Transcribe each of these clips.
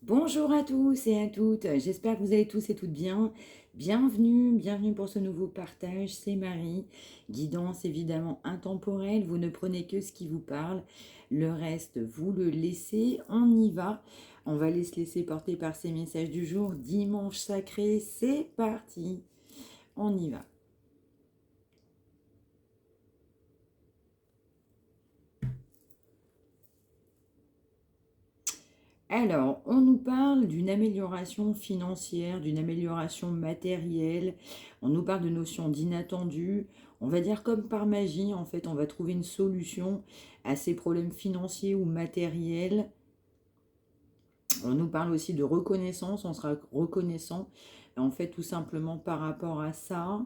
Bonjour à tous et à toutes, j'espère que vous allez tous et toutes bien. Bienvenue pour ce nouveau partage, c'est Marie. Guidance évidemment intemporelle, vous ne prenez que ce qui vous parle. Le reste, vous le laissez, on y va. On va aller se laisser porter par ces messages du jour. Dimanche sacré, c'est parti. On y va. Alors, on nous parle d'une amélioration financière, d'une amélioration matérielle, on nous parle de notions d'inattendu, on va dire comme par magie, en fait, on va trouver une solution à ces problèmes financiers ou matériels. On nous parle aussi de reconnaissance, on sera reconnaissant, en fait, tout simplement par rapport à ça.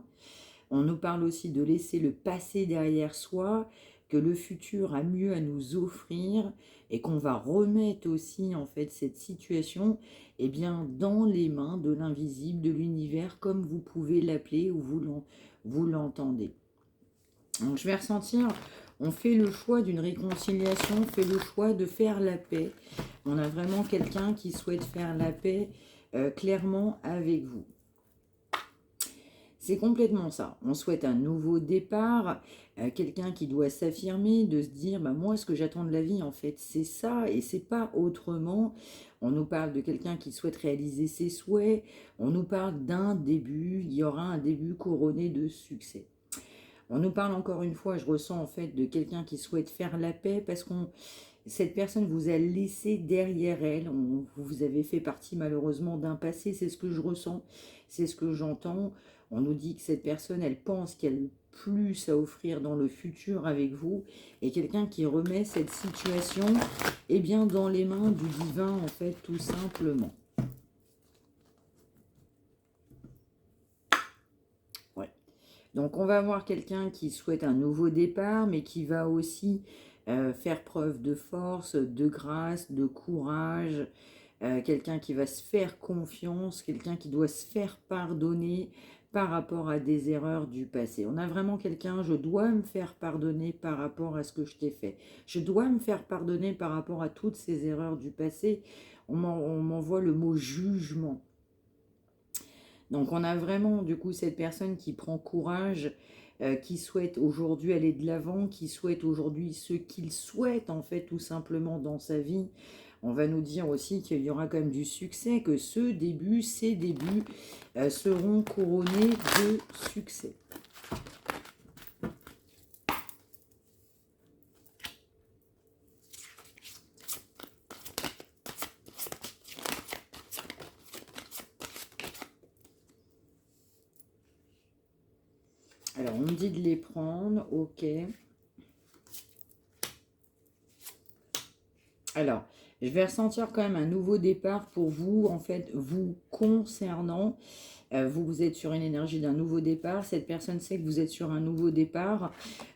On nous parle aussi de laisser le passé derrière soi, que le futur a mieux à nous offrir et qu'on va remettre aussi en fait cette situation bien, dans les mains de l'invisible, de l'univers, comme vous pouvez l'appeler ou vous l'entendez. Donc je vais ressentir, on fait le choix d'une réconciliation, on fait le choix de faire la paix. On a vraiment quelqu'un qui souhaite faire la paix clairement avec vous. C'est complètement ça. On souhaite un nouveau départ, quelqu'un qui doit s'affirmer, de se dire, bah, moi, ce que j'attends de la vie, en fait, c'est ça et c'est pas autrement. On nous parle de quelqu'un qui souhaite réaliser ses souhaits. On nous parle d'un début. Il y aura un début couronné de succès. On nous parle encore une fois, je ressens en fait, de quelqu'un qui souhaite faire la paix parce qu'on cette personne vous a laissé derrière elle. Vous avez fait partie malheureusement d'un passé, c'est ce que je ressens, c'est ce que j'entends. On nous dit que cette personne, elle pense qu'elle a plus à offrir dans le futur avec vous. Et quelqu'un qui remet cette situation bien, dans les mains du divin, en fait, tout simplement. Ouais. Donc on va voir quelqu'un qui souhaite un nouveau départ, mais qui va aussi faire preuve de force, de grâce, de courage, quelqu'un qui va se faire confiance, quelqu'un qui doit se faire pardonner par rapport à des erreurs du passé. On a vraiment quelqu'un, je dois me faire pardonner par rapport à ce que je t'ai fait. Je dois me faire pardonner par rapport à toutes ces erreurs du passé. On m'envoie le mot jugement. Donc on a vraiment du coup cette personne qui prend courage, qui souhaite aujourd'hui aller de l'avant, qui souhaite aujourd'hui ce qu'il souhaite en fait tout simplement dans sa vie. On va nous dire aussi qu'il y aura quand même du succès, que ces débuts seront couronnés de succès. Alors on me dit de les prendre, ok. Alors, je vais ressentir quand même un nouveau départ pour vous, en fait, vous concernant. Vous êtes sur une énergie d'un nouveau départ. Cette personne sait que vous êtes sur un nouveau départ.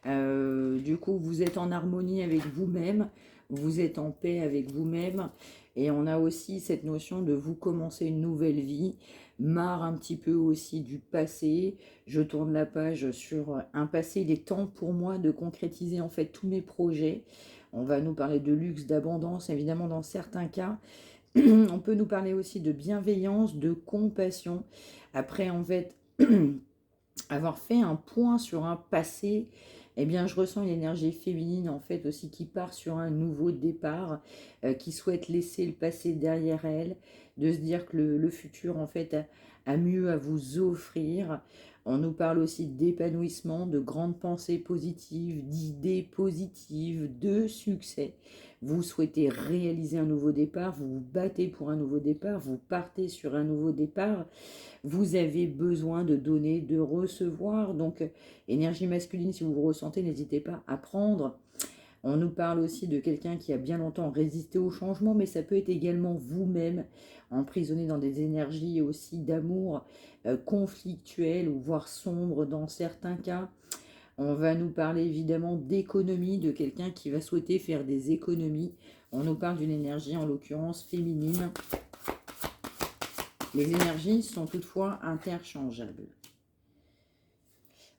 Du coup, vous êtes en harmonie avec vous-même. Vous êtes en paix avec vous-même. Et on a aussi cette notion de vous commencer une nouvelle vie. Marre un petit peu aussi du passé. Je tourne la page sur un passé. Il est temps pour moi de concrétiser en fait tous mes projets. On va nous parler de luxe, d'abondance, évidemment dans certains cas. On peut nous parler aussi de bienveillance, de compassion. Après, en fait, avoir fait un point sur un passé, bien, je ressens une énergie féminine, en fait, aussi qui part sur un nouveau départ, qui souhaite laisser le passé derrière elle, de se dire que le futur, en fait, a mieux à vous offrir. On nous parle aussi d'épanouissement, de grandes pensées positives, d'idées positives, de succès. Vous souhaitez réaliser un nouveau départ, vous vous battez pour un nouveau départ, vous partez sur un nouveau départ. Vous avez besoin de donner, de recevoir. Donc, énergie masculine, si vous vous ressentez, n'hésitez pas à prendre. On nous parle aussi de quelqu'un qui a bien longtemps résisté au changement, mais ça peut être également vous-même, emprisonné dans des énergies aussi d'amour conflictuelles ou voire sombres dans certains cas. On va nous parler évidemment d'économie, de quelqu'un qui va souhaiter faire des économies. On nous parle d'une énergie en l'occurrence féminine. Les énergies sont toutefois interchangeables.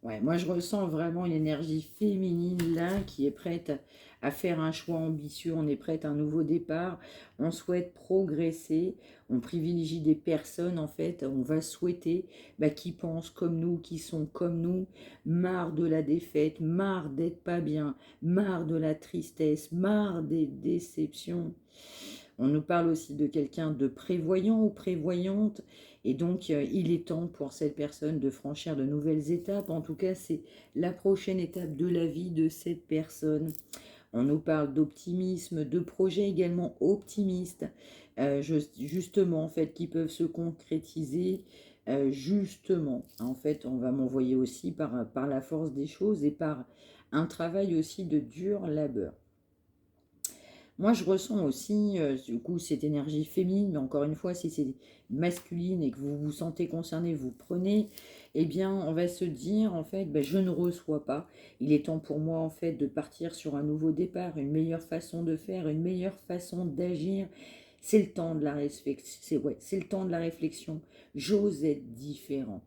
Ouais, moi je ressens vraiment une énergie féminine là qui est prête à faire un choix ambitieux, on est prête à un nouveau départ, on souhaite progresser, on privilégie des personnes en fait, on va souhaiter qui pensent comme nous, qui sont comme nous, marre de la défaite, marre d'être pas bien, marre de la tristesse, marre des déceptions. On nous parle aussi de quelqu'un de prévoyant ou prévoyante, et donc il est temps pour cette personne de franchir de nouvelles étapes. En tout cas, c'est la prochaine étape de la vie de cette personne. On nous parle d'optimisme, de projets également optimistes, justement, en fait, qui peuvent se concrétiser. Justement, en fait, on va m'envoyer aussi par la force des choses et par un travail aussi de dur labeur. Moi, je ressens aussi, du coup, cette énergie féminine, mais encore une fois, si c'est masculine et que vous vous sentez concerné, vous prenez, eh bien, on va se dire, en fait, je ne reçois pas. Il est temps pour moi, en fait, de partir sur un nouveau départ, une meilleure façon de faire, une meilleure façon d'agir. C'est le temps de la réflexion. C'est le temps de la réflexion. J'ose être différent.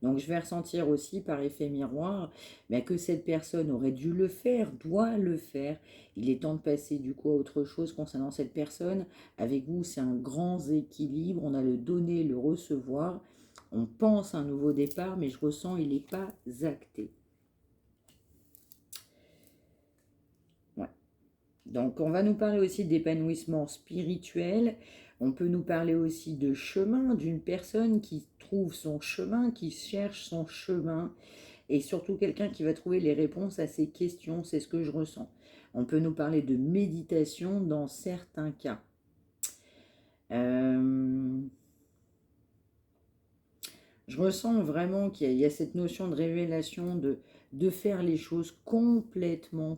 Donc je vais ressentir aussi par effet miroir que cette personne aurait dû le faire, doit le faire. Il est temps de passer du coup à autre chose concernant cette personne. Avec vous, c'est un grand équilibre. On a le donner, le recevoir. On pense à un nouveau départ, mais je ressens il n'est pas acté. Ouais. Donc on va nous parler aussi d'épanouissement spirituel. On peut nous parler aussi de chemin, d'une personne qui trouve son chemin, qui cherche son chemin, et surtout quelqu'un qui va trouver les réponses à ces questions, c'est ce que je ressens. On peut nous parler de méditation dans certains cas. Je ressens vraiment qu'il y a cette notion de révélation, de faire les choses complètement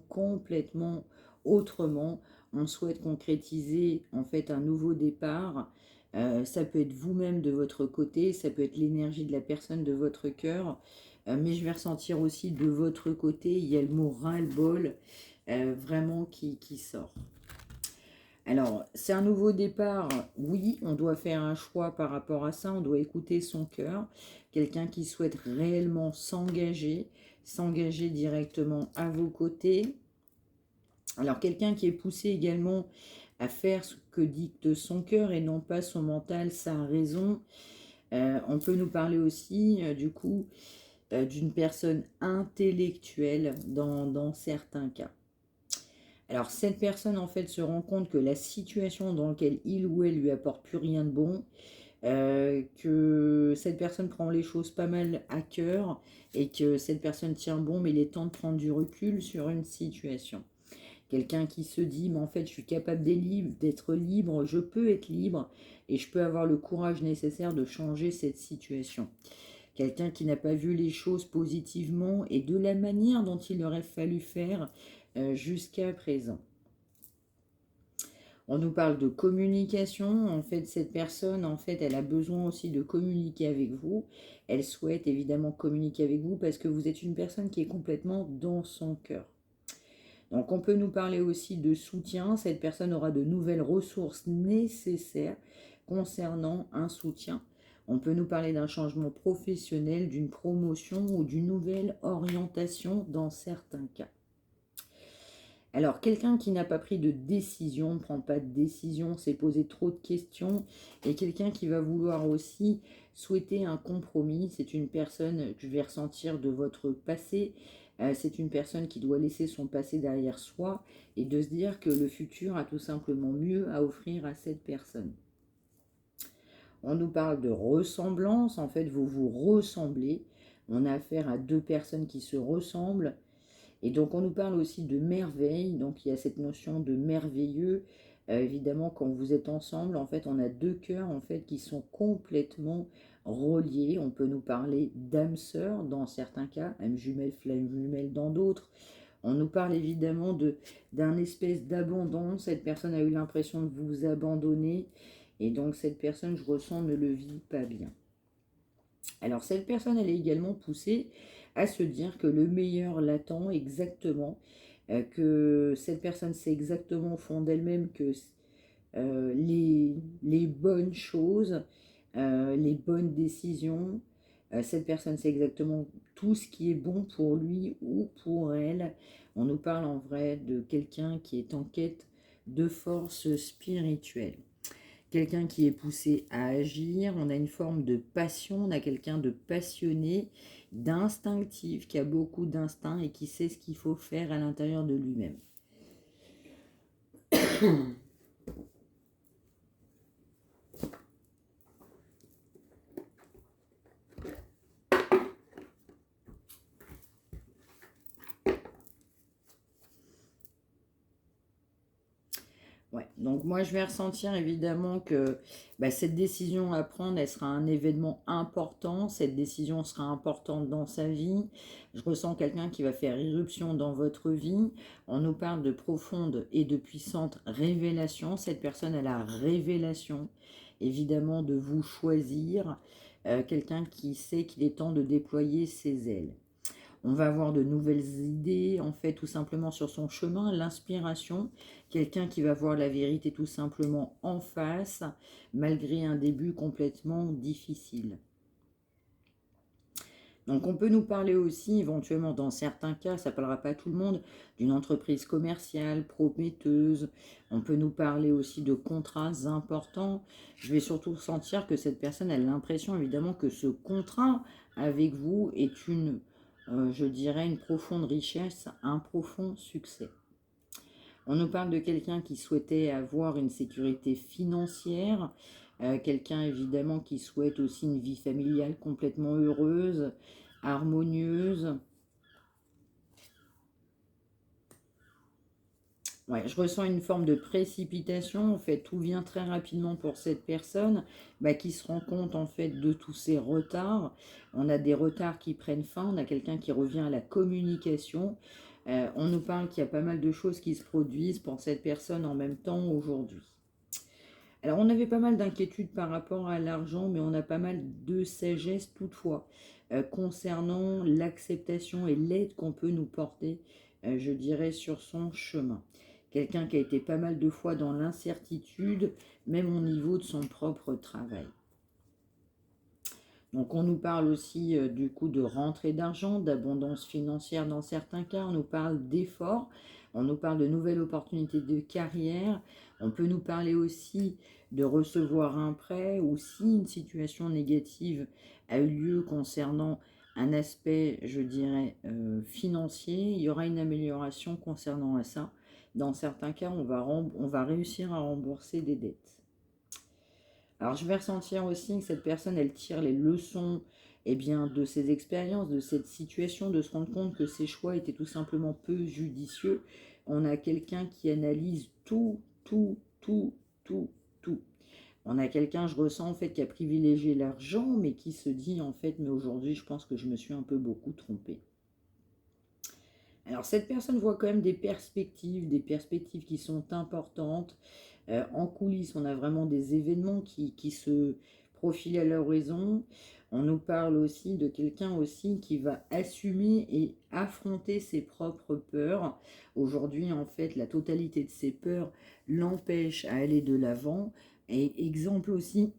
autrement. On souhaite concrétiser en fait un nouveau départ. Ça peut être vous-même de votre côté, ça peut être l'énergie de la personne de votre cœur, mais je vais ressentir aussi de votre côté, il y a le mot ras-le-bol vraiment qui sort. Alors, c'est un nouveau départ, oui, on doit faire un choix par rapport à ça, on doit écouter son cœur, quelqu'un qui souhaite réellement s'engager directement à vos côtés. Alors, quelqu'un qui est poussé également à faire ce que dicte son cœur et non pas son mental, sa raison. On peut nous parler aussi, du coup, d'une personne intellectuelle dans certains cas. Alors, cette personne, en fait, se rend compte que la situation dans laquelle il ou elle lui apporte plus rien de bon, que cette personne prend les choses pas mal à cœur et que cette personne tient bon, mais il est temps de prendre du recul sur une situation. Quelqu'un qui se dit, mais en fait, je suis capable d'être libre, je peux être libre et je peux avoir le courage nécessaire de changer cette situation. Quelqu'un qui n'a pas vu les choses positivement et de la manière dont il aurait fallu faire jusqu'à présent. On nous parle de communication. En fait, cette personne, en fait, elle a besoin aussi de communiquer avec vous. Elle souhaite évidemment communiquer avec vous parce que vous êtes une personne qui est complètement dans son cœur. Donc, on peut nous parler aussi de soutien. Cette personne aura de nouvelles ressources nécessaires concernant un soutien. On peut nous parler d'un changement professionnel, d'une promotion ou d'une nouvelle orientation dans certains cas. Alors, quelqu'un qui n'a pas pris de décision, ne prend pas de décision, s'est posé trop de questions, et quelqu'un qui va vouloir aussi souhaiter un compromis, c'est une personne que je vais ressentir de votre passé, c'est une personne qui doit laisser son passé derrière soi et de se dire que le futur a tout simplement mieux à offrir à cette personne. On nous parle de ressemblance, en fait vous vous ressemblez, on a affaire à deux personnes qui se ressemblent. Et donc, on nous parle aussi de merveille. Donc, il y a cette notion de merveilleux. Évidemment, quand vous êtes ensemble, en fait, on a deux cœurs en fait, qui sont complètement reliés. On peut nous parler d'âme sœur dans certains cas, âme jumelle, flamme jumelle dans d'autres. On nous parle évidemment d'un espèce d'abandon. Cette personne a eu l'impression de vous abandonner. Et donc, cette personne, je ressens, ne le vit pas bien. Alors, cette personne, elle est également poussée à se dire que le meilleur l'attend exactement, que cette personne sait exactement au fond d'elle-même que les bonnes choses, les bonnes décisions, Cette personne sait exactement tout ce qui est bon pour lui ou pour elle. On nous parle en vrai de quelqu'un qui est en quête de force spirituelle. Quelqu'un qui est poussé à agir, on a une forme de passion, on a quelqu'un de passionné, d'instinctif, qui a beaucoup d'instinct et qui sait ce qu'il faut faire à l'intérieur de lui-même. Ouais, donc moi je vais ressentir évidemment que cette décision à prendre, elle sera un événement important, cette décision sera importante dans sa vie. Je ressens quelqu'un qui va faire irruption dans votre vie. On nous parle de profonde et de puissante révélation. Cette personne a la révélation, évidemment, de vous choisir. Quelqu'un qui sait qu'il est temps de déployer ses ailes. On va avoir de nouvelles idées, en fait, tout simplement sur son chemin, l'inspiration, quelqu'un qui va voir la vérité tout simplement en face, malgré un début complètement difficile. Donc on peut nous parler aussi, éventuellement dans certains cas, ça ne parlera pas à tout le monde, d'une entreprise commerciale, prometteuse. On peut nous parler aussi de contrats importants. Je vais surtout sentir que cette personne a l'impression évidemment que ce contrat avec vous est je dirais, une profonde richesse, un profond succès. On nous parle de quelqu'un qui souhaitait avoir une sécurité financière, quelqu'un évidemment qui souhaite aussi une vie familiale complètement heureuse, harmonieuse. Ouais, je ressens une forme de précipitation, en fait, tout vient très rapidement pour cette personne qui se rend compte en fait de tous ces retards. On a des retards qui prennent fin, on a quelqu'un qui revient à la communication. On nous parle qu'il y a pas mal de choses qui se produisent pour cette personne en même temps aujourd'hui. Alors on avait pas mal d'inquiétudes par rapport à l'argent, mais on a pas mal de sagesse toutefois concernant l'acceptation et l'aide qu'on peut nous porter, je dirais, sur son chemin. Quelqu'un qui a été pas mal de fois dans l'incertitude, même au niveau de son propre travail. Donc on nous parle aussi du coup de rentrée d'argent, d'abondance financière dans certains cas, on nous parle d'efforts, on nous parle de nouvelles opportunités de carrière, on peut nous parler aussi de recevoir un prêt ou si une situation négative a eu lieu concernant un aspect, je dirais, financier, il y aura une amélioration concernant ça. Dans certains cas, on va réussir à rembourser des dettes. Alors je vais ressentir aussi que cette personne, elle tire les leçons de ses expériences, de cette situation, de se rendre compte que ses choix étaient tout simplement peu judicieux. On a quelqu'un qui analyse tout, tout, tout, tout, tout. On a quelqu'un, je ressens en fait, qui a privilégié l'argent, mais qui se dit en fait, mais aujourd'hui, je pense que je me suis un peu beaucoup trompée. Alors cette personne voit quand même des perspectives qui sont importantes. En coulisses, on a vraiment des événements qui se profilent à l'horizon. On nous parle aussi de quelqu'un aussi qui va assumer et affronter ses propres peurs. Aujourd'hui, en fait, la totalité de ses peurs l'empêche à aller de l'avant. Et exemple aussi,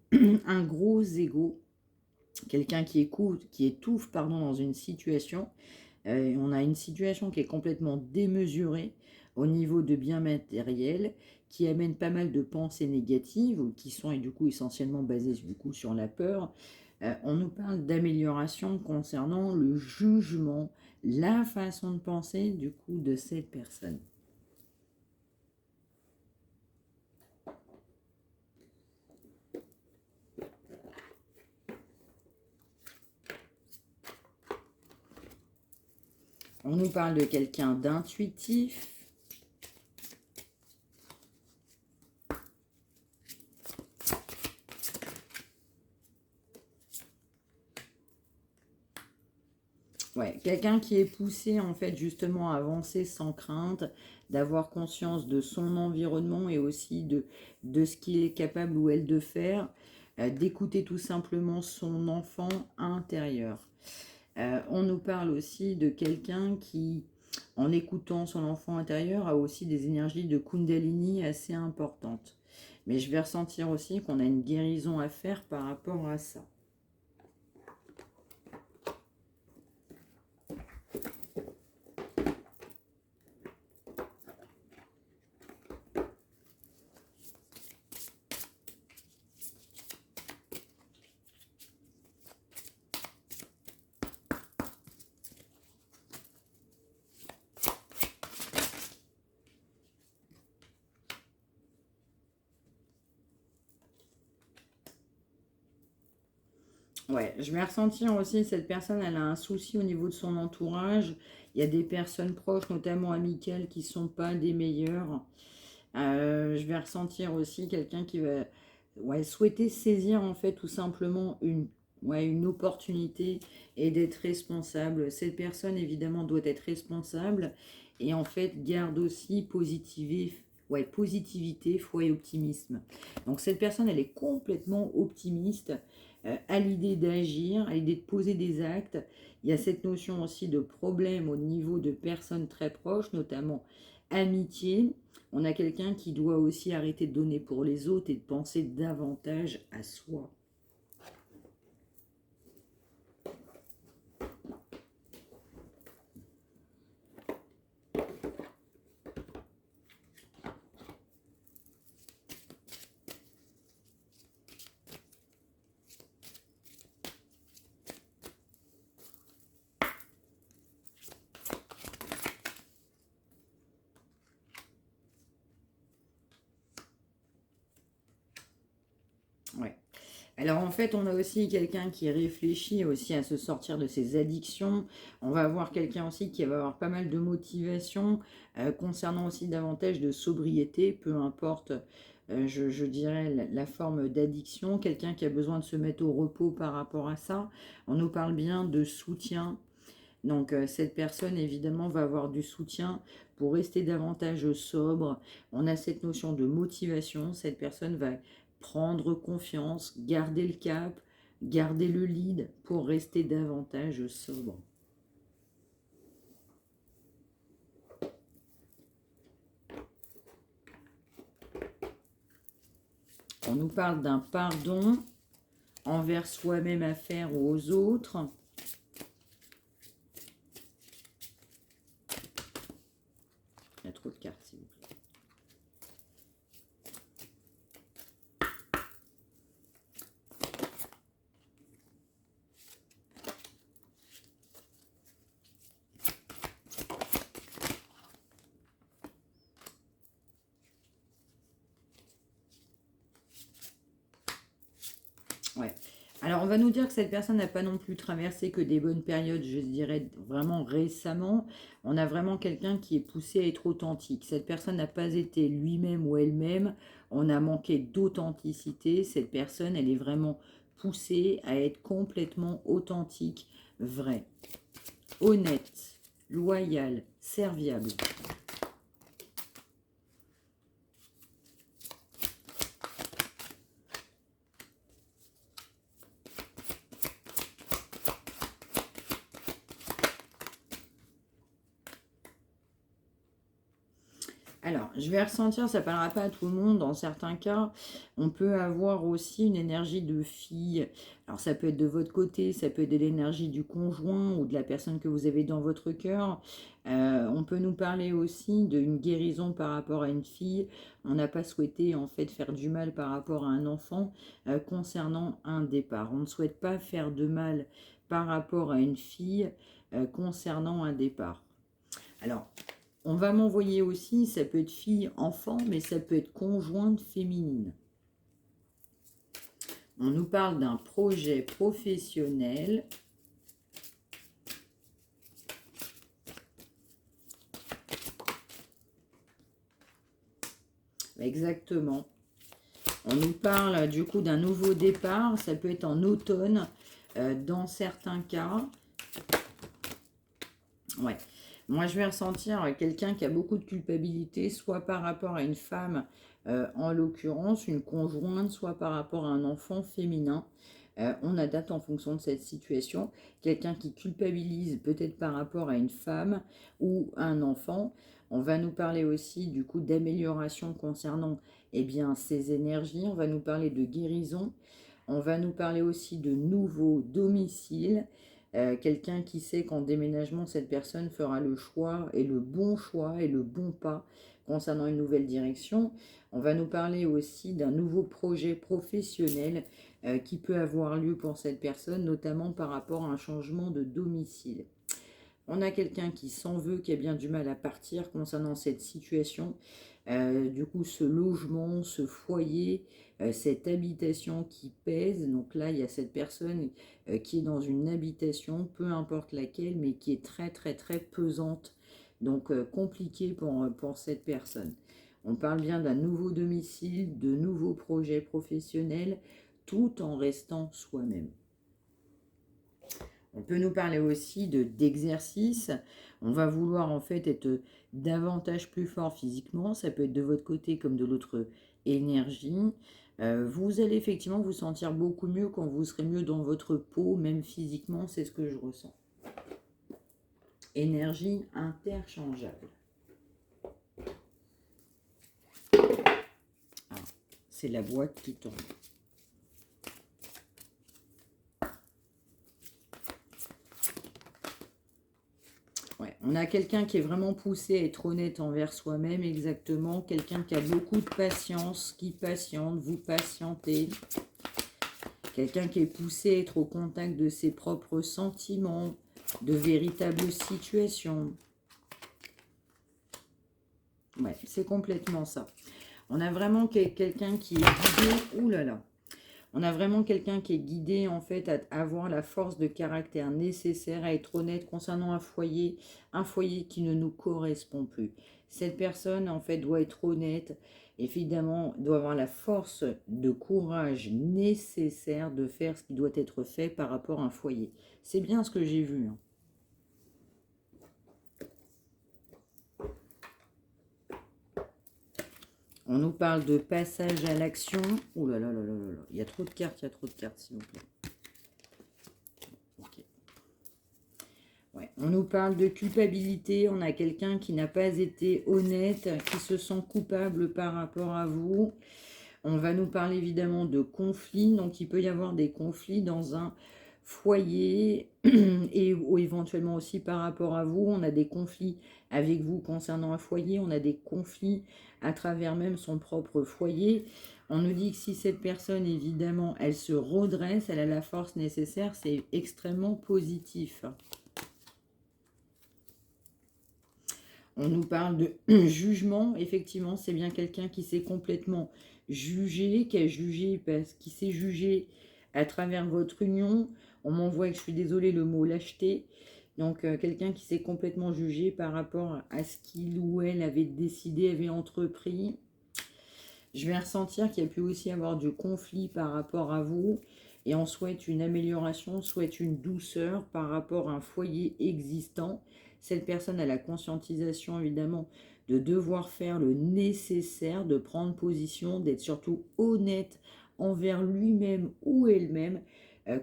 un gros ego. Quelqu'un qui étouffe dans une situation. On a une situation qui est complètement démesurée au niveau de biens matériels, qui amène pas mal de pensées négatives, qui sont et du coup essentiellement basées du coup sur la peur. On nous parle d'amélioration concernant le jugement, la façon de penser du coup de cette personne. On nous parle de quelqu'un d'intuitif. Ouais, quelqu'un qui est poussé en fait justement à avancer sans crainte, d'avoir conscience de son environnement et aussi de ce qu'il est capable ou elle de faire, d'écouter tout simplement son enfant intérieur. On nous parle aussi de quelqu'un qui, en écoutant son enfant intérieur, a aussi des énergies de Kundalini assez importantes. Mais je vais ressentir aussi qu'on a une guérison à faire par rapport à ça. Ouais, je vais ressentir aussi, cette personne, elle a un souci au niveau de son entourage. Il y a des personnes proches, notamment amicales, qui sont pas des meilleures. Je vais ressentir aussi quelqu'un qui va, ouais, souhaiter saisir en fait tout simplement ouais, une opportunité et d'être responsable. Cette personne évidemment doit être responsable et en fait garde aussi ouais, positivité, foi et optimisme. Donc cette personne, elle est complètement optimiste à l'idée d'agir, à l'idée de poser des actes. Il y a cette notion aussi de problème au niveau de personnes très proches, notamment amitié. On a quelqu'un qui doit aussi arrêter de donner pour les autres et de penser davantage à soi. Ouais. Alors en fait, on a aussi quelqu'un qui réfléchit aussi à se sortir de ses addictions. On va avoir quelqu'un aussi qui va avoir pas mal de motivation concernant aussi davantage de sobriété, peu importe, je dirais, la forme d'addiction. Quelqu'un qui a besoin de se mettre au repos par rapport à ça. On nous parle bien de soutien. Donc cette personne, évidemment, va avoir du soutien pour rester davantage sobre. On a cette notion de motivation. Cette personne va prendre confiance, garder le cap, garder le lead pour rester davantage sobre. On nous parle d'un pardon envers soi-même à faire ou aux autres. Il y a trop de cartes, s'il vous plaît. Ouais. Alors, on va nous dire que cette personne n'a pas non plus traversé que des bonnes périodes, je dirais vraiment récemment. On a vraiment quelqu'un qui est poussé à être authentique. Cette personne n'a pas été lui-même ou elle-même. On a manqué d'authenticité. Cette personne, elle est vraiment poussée à être complètement authentique, vraie, honnête, loyale, serviable. Alors, je vais ressentir, ça ne parlera pas à tout le monde. Dans certains cas, on peut avoir aussi une énergie de fille. Alors, ça peut être de votre côté, ça peut être de l'énergie du conjoint ou de la personne que vous avez dans votre cœur. On peut nous parler aussi d'une guérison par rapport à une fille. On n'a pas souhaité en fait faire du mal par rapport à un enfant concernant un départ. On ne souhaite pas faire de mal par rapport à une fille concernant un départ. Alors, on va m'envoyer aussi, ça peut être fille, enfant, mais ça peut être conjointe féminine. On nous parle d'un projet professionnel. Exactement. On nous parle du coup d'un nouveau départ. Ça peut être en automne dans certains cas. Ouais. Moi, je vais ressentir quelqu'un qui a beaucoup de culpabilité, soit par rapport à une femme, en l'occurrence, une conjointe, soit par rapport à un enfant féminin. On adapte en fonction de cette situation. Quelqu'un qui culpabilise peut-être par rapport à une femme ou un enfant. On va nous parler aussi du coup d'amélioration concernant eh bien, ses énergies. On va nous parler de guérison. On va nous parler aussi de nouveaux domiciles. Quelqu'un qui sait qu'en déménagement, cette personne fera le choix et le bon pas concernant une nouvelle direction. On va nous parler aussi d'un nouveau projet professionnel qui peut avoir lieu pour cette personne, notamment par rapport à un changement de domicile. On a quelqu'un qui s'en veut, qui a bien du mal à partir concernant cette situation. Du coup, ce logement, ce foyer, cette habitation qui pèse. Donc là, il y a cette personne qui est dans une habitation, peu importe laquelle, mais qui est très, très, très pesante. Donc, compliqué pour cette personne. On parle bien d'un nouveau domicile, de nouveaux projets professionnels, tout en restant soi-même. On peut nous parler aussi d'exercice. On va vouloir en fait être davantage plus fort physiquement. Ça peut être de votre côté comme de l'autre énergie. Vous allez effectivement vous sentir beaucoup mieux quand vous serez mieux dans votre peau, même physiquement, c'est ce que je ressens. Énergie interchangeable. Ah, c'est la boîte qui tombe. Ouais, on a quelqu'un qui est vraiment poussé à être honnête envers soi-même, exactement. Quelqu'un qui a beaucoup de patience, qui patiente, vous patientez. Quelqu'un qui est poussé à être au contact de ses propres sentiments, de véritables situations. Ouais, c'est complètement ça. On a vraiment quelqu'un qui est guidé. Ouh là là. On a vraiment quelqu'un qui est guidé en fait à avoir la force de caractère nécessaire à être honnête concernant un foyer qui ne nous correspond plus. Cette personne en fait doit être honnête, évidemment doit avoir la force de courage nécessaire de faire ce qui doit être fait par rapport à un foyer. C'est bien ce que j'ai vu. Hein. On nous parle de passage à l'action. Ouh là là là là là là. Il y a trop de cartes, s'il vous plaît. Ok. Ouais. On nous parle de culpabilité. On a quelqu'un qui n'a pas été honnête, qui se sent coupable par rapport à vous. On va nous parler évidemment de conflits. Donc, il peut y avoir des conflits dans un foyer ou éventuellement aussi par rapport à vous. On a des conflits avec vous concernant un foyer. On a des conflits à travers même son propre foyer. On nous dit que si cette personne, évidemment, elle se redresse, elle a la force nécessaire, c'est extrêmement positif. On nous parle de jugement. Effectivement, c'est bien quelqu'un qui s'est complètement jugé, qui s'est jugé à travers votre union. On m'envoie, que je suis désolée, le mot lâcheté. Donc, quelqu'un qui s'est complètement jugé par rapport à ce qu'il ou elle avait décidé, avait entrepris. Je vais ressentir qu'il y a pu aussi avoir du conflit par rapport à vous. Et on souhaite une amélioration, on souhaite une douceur par rapport à un foyer existant. Cette personne a la conscientisation, évidemment, de devoir faire le nécessaire, de prendre position, d'être surtout honnête envers lui-même ou elle-même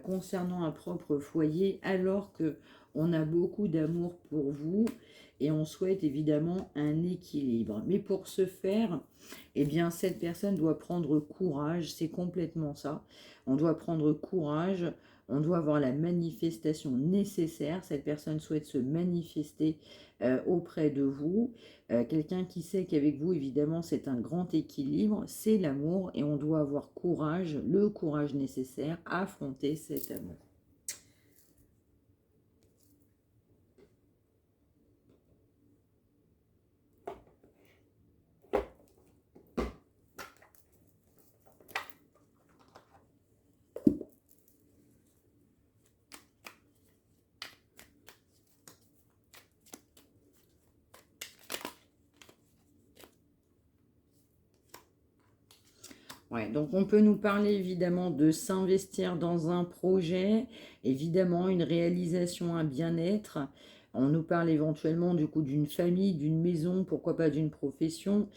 concernant un propre foyer, alors que on a beaucoup d'amour pour vous et on souhaite évidemment un équilibre. Mais pour ce faire, eh bien, cette personne doit prendre courage, c'est complètement ça. On doit prendre courage, on doit avoir la manifestation nécessaire. Cette personne souhaite se manifester auprès de vous. Quelqu'un qui sait qu'avec vous, évidemment, c'est un grand équilibre, c'est l'amour et on doit avoir courage, le courage nécessaire à affronter cet amour. Ouais, donc on peut nous parler évidemment de s'investir dans un projet, évidemment une réalisation, un bien-être. On nous parle éventuellement du coup d'une famille, d'une maison, pourquoi pas d'une profession.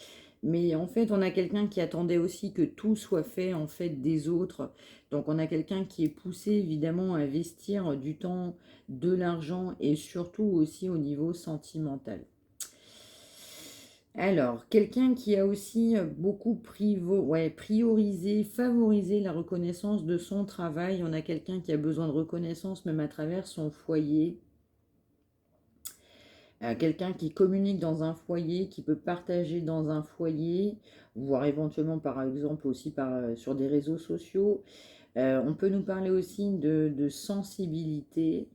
Mais en fait, on a quelqu'un qui attendait aussi que tout soit fait en fait des autres. Donc on a quelqu'un qui est poussé évidemment à investir du temps, de l'argent et surtout aussi au niveau sentimental. Alors, quelqu'un qui a aussi beaucoup priorisé, favorisé la reconnaissance de son travail. On a quelqu'un qui a besoin de reconnaissance même à travers son foyer. Quelqu'un qui communique dans un foyer, qui peut partager dans un foyer, voire éventuellement par exemple aussi sur des réseaux sociaux. On peut nous parler aussi de sensibilité.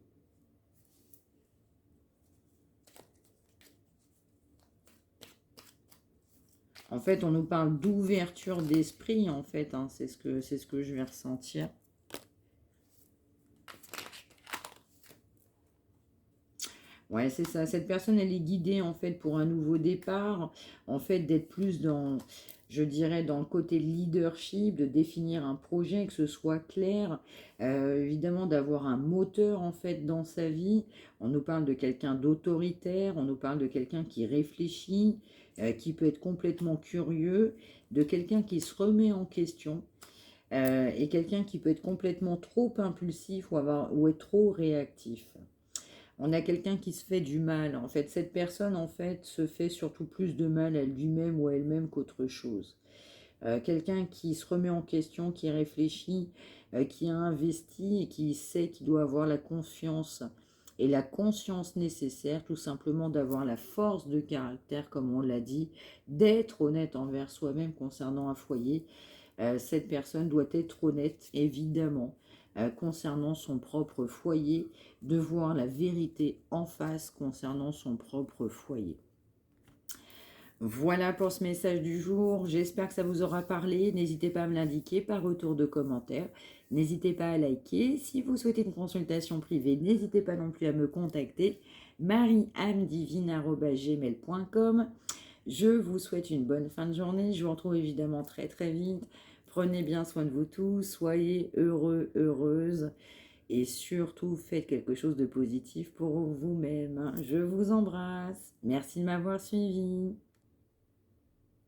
En fait, on nous parle d'ouverture d'esprit, en fait, hein, c'est ce que je vais ressentir. Ouais, c'est ça. Cette personne, elle est guidée, en fait, pour un nouveau départ. En fait, d'être plus dans, je dirais, dans le côté leadership, de définir un projet, que ce soit clair. Évidemment, d'avoir un moteur, en fait, dans sa vie. On nous parle de quelqu'un d'autoritaire. On nous parle de quelqu'un qui réfléchit, qui peut être complètement curieux, de quelqu'un qui se remet en question. Et quelqu'un qui peut être complètement trop impulsif ou être trop réactif. On a quelqu'un qui se fait du mal. En fait, cette personne, en fait, se fait surtout plus de mal à lui-même ou à elle-même qu'autre chose. Quelqu'un qui se remet en question, qui réfléchit, qui a investi et qui sait qu'il doit avoir la confiance et la conscience nécessaire, tout simplement d'avoir la force de caractère, comme on l'a dit, d'être honnête envers soi-même concernant un foyer. Cette personne doit être honnête, évidemment, concernant son propre foyer, de voir la vérité en face concernant son propre foyer. Voilà pour ce message du jour. J'espère que ça vous aura parlé. N'hésitez pas à me l'indiquer par retour de commentaire. N'hésitez pas à liker. Si vous souhaitez une consultation privée, n'hésitez pas non plus à me contacter. mariamedivine@gmail.com. Je vous souhaite une bonne fin de journée. Je vous retrouve évidemment très très vite. Prenez bien soin de vous tous. Soyez heureux, heureuses. Et surtout, faites quelque chose de positif pour vous-même. Je vous embrasse. Merci de m'avoir suivi.